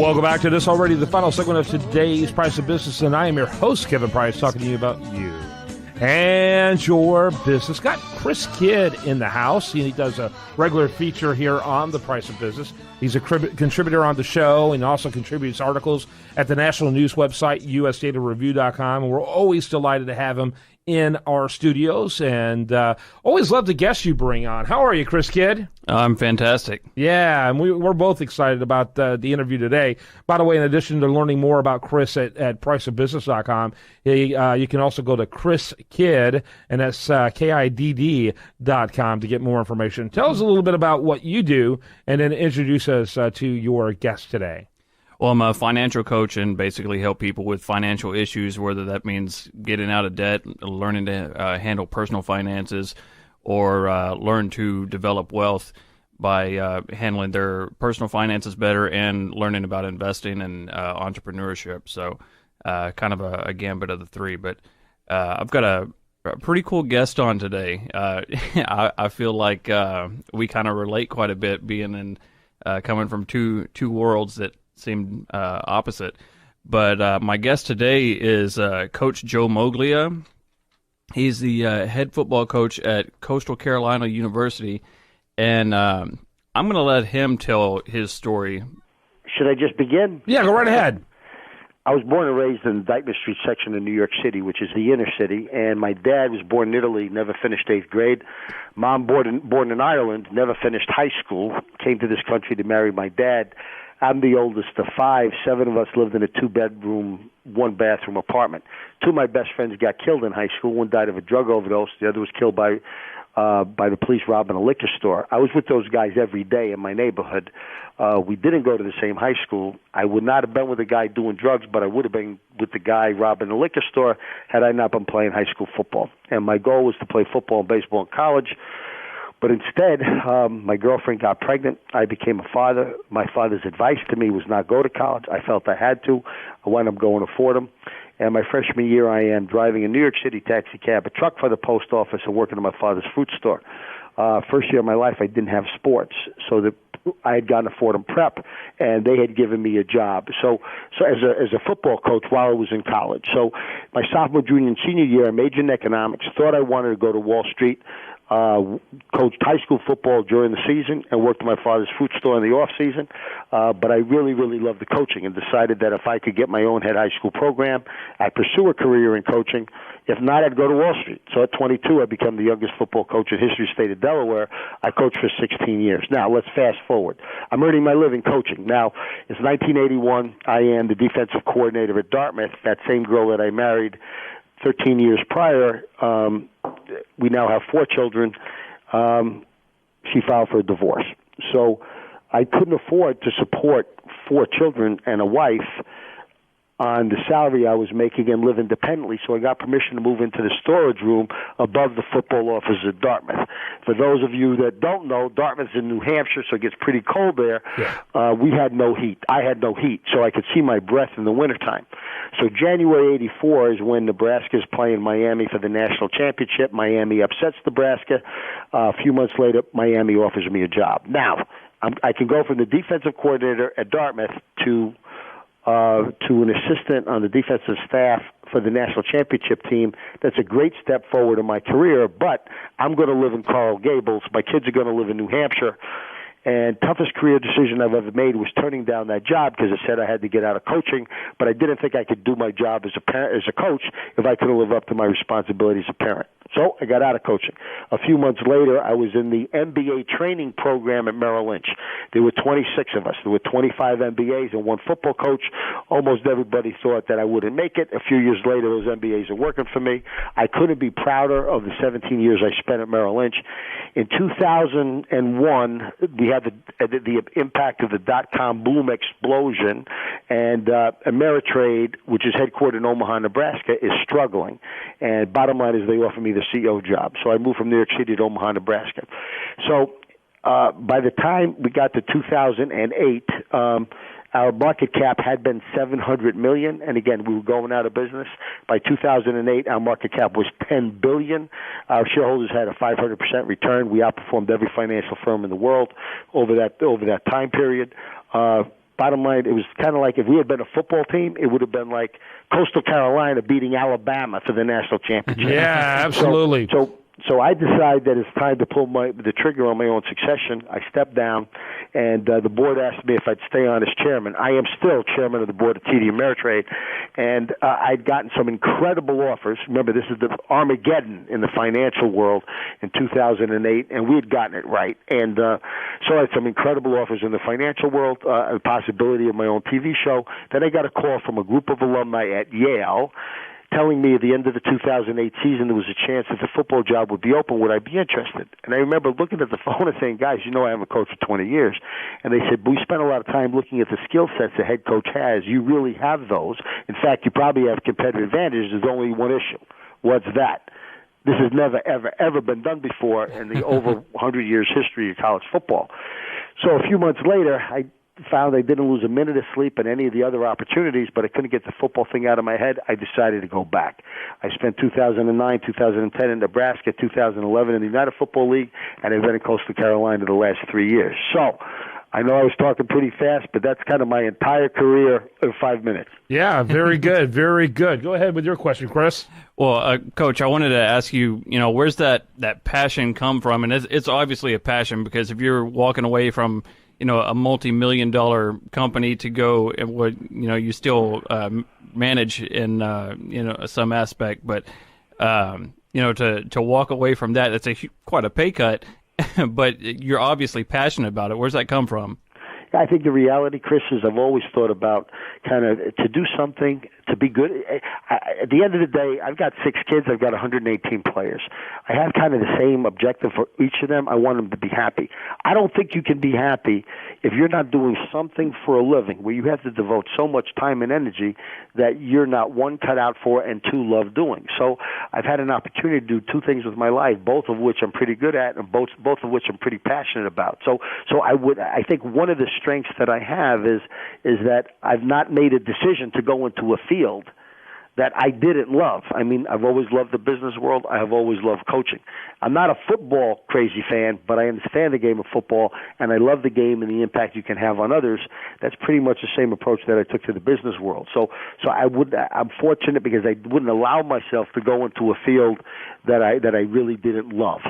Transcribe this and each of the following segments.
Welcome back to this already, the final segment of today's Price of Business, and I am your host, Kevin Price, talking to you about you and your business. Got Chris Kidd in the house. He does a regular feature here on the Price of Business. He's a contributor on the show and also contributes articles at the national news website, usdatareview.com, and we're always delighted to have him in our studios, and always love the guests you bring on. How are you, Chris Kidd? I'm fantastic. Yeah, and we're both excited about the interview today. By the way, in addition to learning more about Chris at priceofbusiness.com, you can also go to chriskidd, and that's KIDD.com to get more information. Tell us a little bit about what you do, and then introduce us to your guest today. Well, I'm a financial coach and basically help people with financial issues, whether that means getting out of debt, learning to handle personal finances, or learn to develop wealth by handling their personal finances better and learning about investing and entrepreneurship. So kind of a gambit of the three. But I've got a pretty cool guest on today. I feel like we kind of relate quite a bit, being in coming from two worlds that seem opposite. But my guest today is Coach Joe Moglia. He's the head football coach at Coastal Carolina University, and I'm going to let him tell his story. Should I just begin? Yeah, go right ahead. I was born and raised in the Dyckman Street section of New York City, which is the inner city, and my dad was born in Italy, never finished 8th grade. Mom, born in Ireland, never finished high school, came to this country to marry my dad. I'm the oldest of 5. 7 of us lived in a 2-bedroom, 1-bathroom apartment. 2 of my best friends got killed in high school. One died of a drug overdose. The other was killed by the police robbing a liquor store. I was with those guys every day in my neighborhood. We didn't go to the same high school. I would not have been with a guy doing drugs, but I would have been with the guy robbing a liquor store had I not been playing high school football. And my goal was to play football and baseball in college. But instead, my girlfriend got pregnant. I became a father. My father's advice to me was not go to college. I felt I had to. I wound up going to Fordham. And my freshman year, I am driving a New York City taxi cab, a truck for the post office, and working at my father's fruit store. First year of my life, I didn't have sports. So I had gone to Fordham Prep, and they had given me a job. So as a football coach while I was in college. So my sophomore, junior, and senior year, I majored in economics, thought I wanted to go to Wall Street, coached high school football during the season and worked at my father's fruit store in the off season. But I really, really loved the coaching and decided that if I could get my own head high school program, I'd pursue a career in coaching. If not, I'd go to Wall Street. So at 22, I became the youngest football coach in history of the state of Delaware. I coached for 16 years. Now, let's fast forward. I'm earning my living coaching. Now, it's 1981. I am the defensive coordinator at Dartmouth, that same girl that I married 13 years prior. We now have 4 children. She filed for a divorce. So I couldn't afford to support 4 children and a wife on the salary I was making and live independently, so I got permission to move into the storage room above the football office at Dartmouth. For those of you that don't know, Dartmouth's in New Hampshire, so it gets pretty cold there. Yeah. We had no heat. I had no heat, so I could see my breath in the wintertime. So January 84 is when Nebraska's playing Miami for the national championship. Miami upsets Nebraska. A few months later, Miami offers me a job. Now, I can go from the defensive coordinator at Dartmouth to an assistant on the defensive staff for the national championship team. That's a great step forward in my career, but I'm going to live in Coral Gables. My kids are going to live in New Hampshire. And toughest career decision I've ever made was turning down that job because it said I had to get out of coaching, but I didn't think I could do my job as a coach if I couldn't live up to my responsibilities as a parent. So I got out of coaching. A few months later, I was in the MBA training program at Merrill Lynch. There were 26 of us. There were 25 MBAs and 1 football coach. Almost everybody thought that I wouldn't make it. A few years later, those MBAs are working for me. I couldn't be prouder of the 17 years I spent at Merrill Lynch. In 2001, we had the impact of the dot-com boom explosion, and Ameritrade, which is headquartered in Omaha, Nebraska, is struggling. And bottom line is they offered me the CEO job. So I moved from New York City to Omaha, Nebraska. So by the time we got to 2008, our market cap had been $700 million, and again, we were going out of business. By 2008, our market cap was $10 billion. Our shareholders had a 500% return. We outperformed every financial firm in the world over that time period. bottom line, it was kind of like if we had been a football team, it would have been like Coastal Carolina beating Alabama for the national championship. Yeah, absolutely. So I decided that it's time to pull the trigger on my own succession. I stepped down, and the board asked me if I'd stay on as chairman. I am still chairman of the board of TD Ameritrade, and I'd gotten some incredible offers. Remember, this is the Armageddon in the financial world in 2008, and we had gotten it right. And so I had some incredible offers in the financial world, a possibility of my own TV show. Then I got a call from a group of alumni at Yale telling me at the end of the 2008 season there was a chance that the football job would be open, would I be interested? And I remember looking at the phone and saying, guys, I haven't coached for 20 years. And they said, but we spent a lot of time looking at the skill sets the head coach has. You really have those. In fact, you probably have competitive advantage. There's only one issue. What's that? This has never, ever, ever been done before in the over 100 years history of college football. So a few months later, I found I didn't lose a minute of sleep in any of the other opportunities, but I couldn't get the football thing out of my head. I decided to go back. I spent 2009, 2010 in Nebraska, 2011 in the United Football League, and I've been in Coastal Carolina the last 3 years. So I know I was talking pretty fast, but that's kind of my entire career in 5 minutes. Yeah, very good, very good. Go ahead with your question, Chris. Well, Coach, I wanted to ask you, where's that passion come from? And it's obviously a passion, because if you're walking away from a multi-million-dollar company to go and what you still manage in some aspect, but to walk away from that, that's quite a pay cut. But you're obviously passionate about it. Where's that come from? I think the reality, Chris, is I've always thought about kind of to do something, to be good. At the end of the day, I've got 6 kids. I've got 118 players. I have kind of the same objective for each of them. I want them to be happy. I don't think you can be happy if you're not doing something for a living where you have to devote so much time and energy that you're not, one, cut out for, and 2, love doing. So I've had an opportunity to do 2 things with my life, both of which I'm pretty good at and both of which I'm pretty passionate about. So I think one of the strengths that I have is that I've not made a decision to go into a field that I didn't love. I mean, I've always loved the business world. I have always loved coaching. I'm not a football crazy fan, but I understand the game of football, and I love the game and the impact you can have on others. That's pretty much the same approach that I took to the business world. So I'm fortunate because I wouldn't allow myself to go into a field that I really didn't love.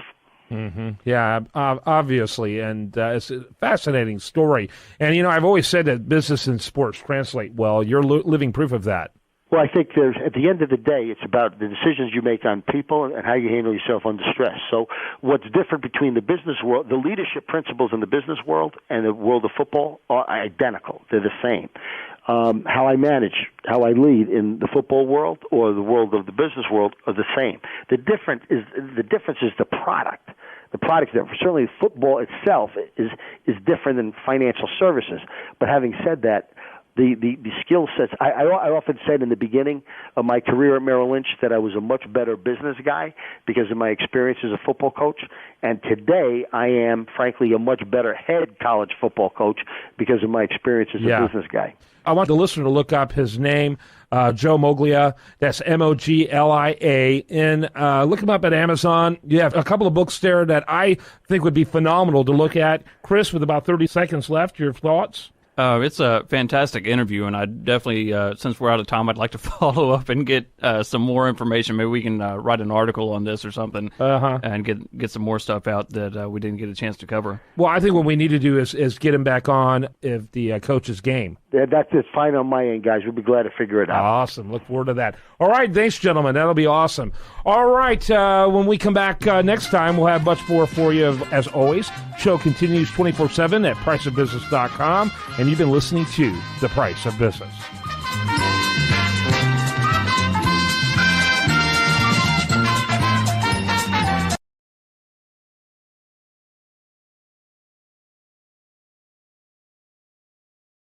Mm-hmm. Yeah, obviously, and it's a fascinating story. And, I've always said that business and sports translate well. You're living proof of that. Well, I think at the end of the day, it's about the decisions you make on people and how you handle yourself under stress. So what's different between the business world, the leadership principles in the business world and the world of football are identical. They're the same. How I manage, how I lead in the football world or the world of the business world are the same. The difference is the product. The product there, certainly football itself is different than financial services. But having said that, the skill sets, I often said in the beginning of my career at Merrill Lynch that I was a much better business guy because of my experience as a football coach. And today I am, frankly, a much better head college football coach because of my experience as a business guy. I want the listener to look up his name, Joe Moglia. That's Moglia. And look him up at Amazon. You have a couple of books there that I think would be phenomenal to look at. Chris, with about 30 seconds left, your thoughts? It's a fantastic interview, and I definitely, since we're out of time, I'd like to follow up and get some more information. Maybe we can write an article on this or something, and get some more stuff out that we didn't get a chance to cover. Well, I think what we need to do is get him back on if the coach's game. Yeah, that's fine on my end, guys. We'll be glad to figure it out. Awesome. Look forward to that. All right. Thanks, gentlemen. That'll be awesome. All right. When we come back next time, we'll have much more for you, as always. Show continues 24/7 at priceofbusiness.com. And you've been listening to The Price of Business.